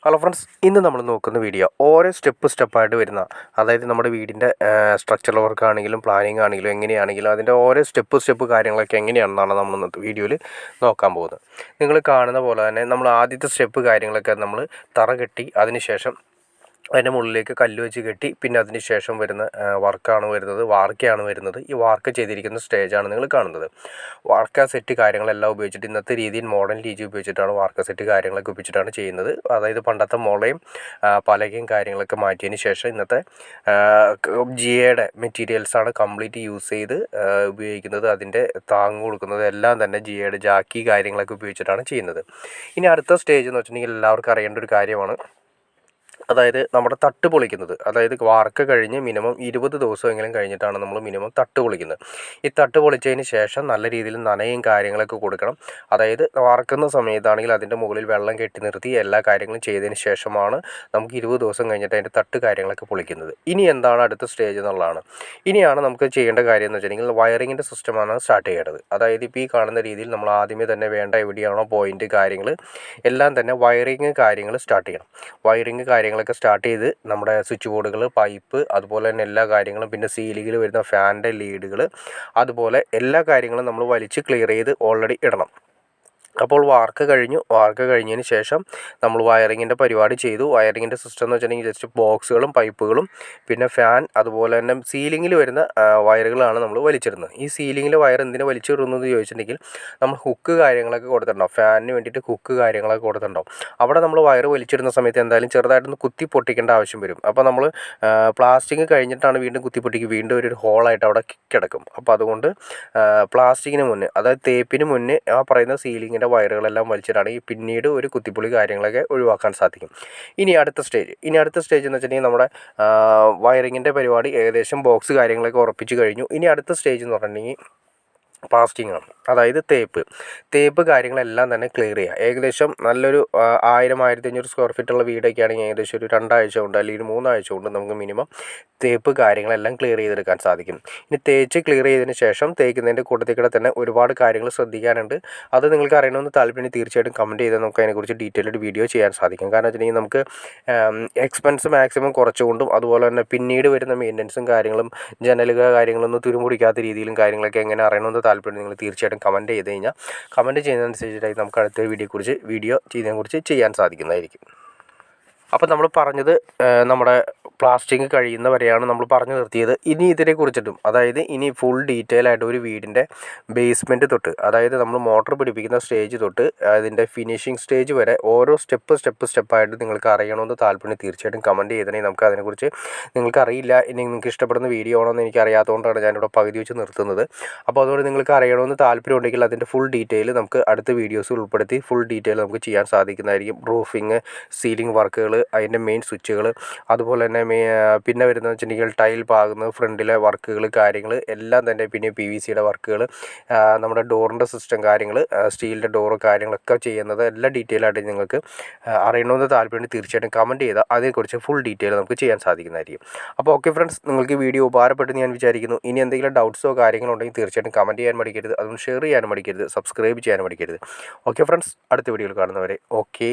Hello friends, ഇന്ന് നമ്മൾ നോക്കുന്ന വീഡിയോ ഓരോ സ്റ്റെപ്പായിട്ട് വരുന്ന, അതായത് നമ്മുടെ വീടിൻ്റെ സ്ട്രക്ചറൽ വർക്ക് ആണെങ്കിലും പ്ലാനിങ് ആണെങ്കിലും എങ്ങനെയാണെങ്കിലും അതിൻ്റെ ഓരോ സ്റ്റെപ്പ് കാര്യങ്ങളൊക്കെ എങ്ങനെയാണെന്നാണ് നമ്മൾ ഇന്നത്തെ വീഡിയോയിൽ നോക്കാൻ പോകുന്നത്. നിങ്ങൾ കാണുന്ന പോലെ തന്നെ നമ്മൾ ആദ്യത്തെ സ്റ്റെപ്പ് കാര്യങ്ങളൊക്കെ നമ്മൾ തറ കെട്ടി അതിനുശേഷം അതിൻ്റെ മുകളിലേക്ക് കല്ല് വെച്ച് കെട്ടി പിന്നെ അതിന് ശേഷം വരുന്ന വർക്കാണ് വരുന്നത്, വാർക്കയാണ് വരുന്നത്. ഈ വാർക്ക ചെയ്തിരിക്കുന്ന സ്റ്റേജാണ് നിങ്ങൾ കാണുന്നത്. വാർക്ക സെറ്റ് കാര്യങ്ങളെല്ലാം ഉപയോഗിച്ചിട്ട് ഇന്നത്തെ രീതിയിൽ മോഡേൺ രീതി ഉപയോഗിച്ചിട്ടാണ് വാർക്ക സെറ്റ് കാര്യങ്ങളൊക്കെ ഉപയോഗിച്ചിട്ടാണ് ചെയ്യുന്നത്. അതായത് പണ്ടത്തെ മുളയും പലകയും കാര്യങ്ങളൊക്കെ മാറ്റിയതിന് ശേഷം ഇന്നത്തെ ജിയുടെ മെറ്റീരിയൽസാണ് കംപ്ലീറ്റ് യൂസ് ചെയ്ത് ഉപയോഗിക്കുന്നത്. അതിൻ്റെ താങ്ങ് കൊടുക്കുന്നത് എല്ലാം തന്നെ ജിയുടെ ജാക്കി കാര്യങ്ങളൊക്കെ ഉപയോഗിച്ചിട്ടാണ് ചെയ്യുന്നത്. ഇനി അടുത്ത സ്റ്റേജ് എന്ന് വെച്ചിട്ടുണ്ടെങ്കിൽ എല്ലാവർക്കും അറിയേണ്ട ഒരു കാര്യമാണ്, അതായത് നമ്മുടെ തട്ട് പൊളിക്കുന്നത്. അതായത് വാർക്ക കഴിഞ്ഞ് മിനിമം 20 ദിവസമെങ്കിലും കഴിഞ്ഞിട്ടാണ് നമ്മൾ മിനിമം തട്ട് പൊളിക്കുന്നത്. ഈ തട്ട് പൊളിച്ചതിന് ശേഷം നല്ല രീതിയിൽ നനയും കാര്യങ്ങളൊക്കെ കൊടുക്കണം. അതായത് വാർക്കുന്ന സമയത്താണെങ്കിൽ അതിൻ്റെ മുകളിൽ വെള്ളം കെട്ടി നിർത്തി എല്ലാ കാര്യങ്ങളും ചെയ്തതിന് ശേഷമാണ് നമുക്ക് 20 ദിവസം കഴിഞ്ഞിട്ട് അതിൻ്റെ തട്ട് കാര്യങ്ങളൊക്കെ പൊളിക്കുന്നത്. ഇനി എന്താണ് അടുത്ത സ്റ്റേജ് എന്നുള്ളതാണ്. ഇനിയാണ് നമുക്ക് ചെയ്യേണ്ട കാര്യം എന്ന് വെച്ചിട്ടുണ്ടെങ്കിൽ വയറിങ്ങിൻ്റെ സിസ്റ്റമാണ് സ്റ്റാർട്ട് ചെയ്യേണ്ടത്. അതായത് ഇപ്പോൾ ഈ കാണുന്ന രീതിയിൽ നമ്മൾ ആദ്യമേ തന്നെ വേണ്ട എവിടെയാണോ പോയിൻ്റ് കാര്യങ്ങൾ എല്ലാം തന്നെ വയറിങ് കാര്യങ്ങൾ സ്റ്റാർട്ട് ചെയ്യണം. വയറിങ് കാര്യങ്ങളൊക്കെ സ്റ്റാർട്ട് ചെയ്ത് നമ്മുടെ സ്വിച്ച് ബോർഡുകൾ, പൈപ്പ്, അതുപോലെ തന്നെ എല്ലാ കാര്യങ്ങളും, പിന്നെ സീലിങ്ങിൽ വരുന്ന ഫാനിൻ്റെ ലീഡുകൾ, അതുപോലെ എല്ലാ കാര്യങ്ങളും നമ്മൾ വലിച്ച് ക്ലിയർ ചെയ്ത് ഓൾറെഡി ഇടണം. അപ്പോൾ വാർക്ക കഴിഞ്ഞതിന് ശേഷം നമ്മൾ വയറിങ്ങിൻ്റെ പരിപാടി ചെയ്തു. വയറിങ്ങിൻ്റെ സിസ്റ്റം എന്ന് വെച്ചിട്ടുണ്ടെങ്കിൽ ജസ്റ്റ് ബോക്സുകളും പൈപ്പുകളും പിന്നെ ഫാൻ, അതുപോലെ തന്നെ സീലിങ്ങിൽ വരുന്ന വയറുകളാണ് നമ്മൾ വലിച്ചിടുന്നത്. ഈ സീലിങ്ങിൽ വയർ എന്തിനു വലിച്ചിടുന്നത് ചോദിച്ചിട്ടുണ്ടെങ്കിൽ നമ്മൾ ഹുക്ക് കാര്യങ്ങളൊക്കെ കൊടുത്തിട്ടുണ്ടാവും. ഫാനിന് വേണ്ടിയിട്ട് ഹുക്ക് കാര്യങ്ങളൊക്കെ കൊടുത്തിട്ടുണ്ടാവും. അവിടെ നമ്മൾ വയർ വലിച്ചിടുന്ന സമയത്ത് എന്തായാലും ചെറുതായിട്ടൊന്ന് കുത്തി പൊട്ടിക്കേണ്ട ആവശ്യം വരും. അപ്പോൾ നമ്മൾ പ്ലാസ്റ്റിക് കഴിഞ്ഞിട്ടാണ് വീണ്ടും കുത്തി പൊട്ടിക്കുക, വീണ്ടും ഒരു ഹോളായിട്ട് അവിടെ കിടക്കും. അപ്പോൾ അതുകൊണ്ട് പ്ലാസ്റ്റിക്കിന് മുന്നേ, അതായത് തേപ്പിന് മുന്നേ ആ പറയുന്ന സീലിങ്ങിൻ്റെ വയറുകളെല്ലാം വലിച്ചിട്ടാണെങ്കിൽ പിന്നീട് ഒരു കുത്തിപ്പൊളി കാര്യങ്ങളൊക്കെ ഒഴിവാക്കാൻ സാധിക്കും. ഇനി അടുത്ത സ്റ്റേജ് എന്ന് വെച്ചിട്ടുണ്ടെങ്കിൽ നമ്മുടെ വയറിങ്ങിൻ്റെ പരിപാടി ഏകദേശം ബോക്സ് കാര്യങ്ങളൊക്കെ ഉറപ്പിച്ച് കഴിഞ്ഞു. ഇനി അടുത്ത സ്റ്റേജ് എന്ന് പറഞ്ഞിട്ടുണ്ടെങ്കിൽ പ്ലാസ്റ്റിംഗ് ആണ്. അതായത് തേപ്പ് കാര്യങ്ങളെല്ലാം തന്നെ ക്ലിയർ ചെയ്യുക. ഏകദേശം നല്ലൊരു 1000-1500 സ്ക്വയർ ഫീറ്റുള്ള വീടൊക്കെ ആണെങ്കിൽ ഏകദേശം ഒരു 2 ആഴ്ച കൊണ്ട് അല്ലെങ്കിൽ 3 ആഴ്ച കൊണ്ട് നമുക്ക് മിനിമം തേപ്പ് കാര്യങ്ങളെല്ലാം ക്ലിയർ ചെയ്തെടുക്കാൻ സാധിക്കും. ഇനി തേച്ച് ക്ലിയർ ചെയ്തതിന് ശേഷം തേക്കുന്നതിൻ്റെ കൂട്ടത്തിൽ കൂടെ തന്നെ ഒരുപാട് കാര്യങ്ങൾ ശ്രദ്ധിക്കാനുണ്ട്. അത് നിങ്ങൾക്ക് അറിയണമെന്ന് താല്പര്യം തീർച്ചയായിട്ടും കമൻറ്റ് ചെയ്താൽ നമുക്ക് അതിനെക്കുറിച്ച് ഡീറ്റെയിൽഡ് വീഡിയോ ചെയ്യാൻ സാധിക്കും. കാരണം വെച്ചിട്ടുണ്ടെങ്കിൽ നമുക്ക് എക്സ്പെൻസ് മാക്സിമം കുറച്ചുകൊണ്ടും അതുപോലെ തന്നെ പിന്നീട് വരുന്ന മെയിൻ്റനൻസും കാര്യങ്ങളും ജനലുകൾ കാര്യങ്ങളൊന്നും തുരുമ്പൊടിക്കാത്ത രീതിയിലും കാര്യങ്ങളൊക്കെ എങ്ങനെ അറിയണമെന്ന് താല്പര്യം നിങ്ങൾ തീർച്ചയായിട്ടും കമൻറ്റ് ചെയ്ത് കഴിഞ്ഞാൽ കമൻറ്റ് ചെയ്യുന്നതനുസരിച്ചിട്ടായി നമുക്ക് അടുത്ത വീഡിയോ ചെയ്യുന്നതിനെക്കുറിച്ച് ചെയ്യാൻ സാധിക്കുന്നതായിരിക്കും. അപ്പോൾ നമ്മൾ പറഞ്ഞത് നമ്മുടെ പ്ലാസ്റ്റിക് കഴിയുന്നവരെയാണ് നമ്മൾ പറഞ്ഞു നിർത്തിയത്. ഇനി ഇതിനെ കുറിച്ചിട്ടും, അതായത് ഇനി ഫുൾ ഡീറ്റെയിൽ ആയിട്ട് ഒരു വീടിൻ്റെ ബേസ്മെൻറ്റ് തൊട്ട്, അതായത് നമ്മൾ മോട്ടർ പിടിപ്പിക്കുന്ന സ്റ്റേജ് തൊട്ട് അതിൻ്റെ ഫിനിഷിംഗ് സ്റ്റേജ് വരെ ഓരോ സ്റ്റെപ്പായിട്ട് നിങ്ങൾക്ക് അറിയണമെന്ന് താല്പര്യം തീർച്ചയായിട്ടും കമൻറ്റ് ചെയ്തതിനെ നമുക്ക് അതിനെക്കുറിച്ച് നിങ്ങൾക്ക് അറിയില്ല, ഇനി നിങ്ങൾക്ക് ഇഷ്ടപ്പെടുന്ന വീഡിയോ ആണോന്ന് എനിക്ക് അറിയാത്തതുകൊണ്ടാണ് ഞാനിവിടെ പകുതി വെച്ച് നിർത്തുന്നത്. അപ്പോൾ അതുകൊണ്ട് നിങ്ങൾക്ക് അറിയണമെന്ന് താല്പര്യം ഉണ്ടെങ്കിൽ അതിൻ്റെ ഫുൾ ഡീറ്റെയിൽ നമുക്ക് അടുത്ത വീഡിയോസ് ഉൾപ്പെടുത്തി ഫുൾ ഡീറ്റെയിൽ നമുക്ക് ചെയ്യാൻ സാധിക്കുന്നതായിരിക്കും. റൂഫിങ്, സീലിംഗ് വർക്കുകൾ, അതിൻ്റെ മെയിൻ സ്വിച്ചുകൾ, അതുപോലെ തന്നെ പിന്നെ വരുന്നത് വെച്ചിട്ടുണ്ടെങ്കിൽ ടൈൽ പാകുന്നത്, ഫ്രണ്ടിലെ വർക്കുകൾ കാര്യങ്ങൾ എല്ലാം തന്നെ, പിന്നെ PVCയുടെ വർക്കുകൾ, നമ്മുടെ ഡോറിൻ്റെ സിസ്റ്റം കാര്യങ്ങൾ, സ്റ്റീലിൻ്റെ ഡോറ് കാര്യങ്ങളൊക്കെ ചെയ്യുന്നത് എല്ലാം ഡീറ്റെയിൽ ആയിട്ട് നിങ്ങൾക്ക് അറിയണമെന്ന് താല്പര്യം തീർച്ചയായിട്ടും കമൻറ്റ് ചെയ്താൽ അതിനെക്കുറിച്ച് ഫുൾ ഡീറ്റെയിൽ നമുക്ക് ചെയ്യാൻ സാധിക്കുന്നതായിരിക്കും. അപ്പോൾ ഓക്കെ ഫ്രണ്ട്സ്, നിങ്ങൾക്ക് വീഡിയോ ഉപകാരപ്പെട്ടെന്ന് ഞാൻ വിചാരിക്കുന്നു. ഇനി എന്തെങ്കിലും ഡൗട്ട്സോ കാര്യങ്ങളോ ഉണ്ടെങ്കിൽ തീർച്ചയായിട്ടും കമൻറ്റ് ചെയ്യാൻ മടിക്കരുത്, അതുകൊണ്ട് ഷെയർ ചെയ്യാനും മടിക്കരുത്, സബ്സ്ക്രൈബ് ചെയ്യാനും മടിക്കരുത്. ഓക്കെ ഫ്രണ്ട്സ്, അടുത്ത വീഡിയോയിൽ കാണുന്നവരെ ഓക്കെ.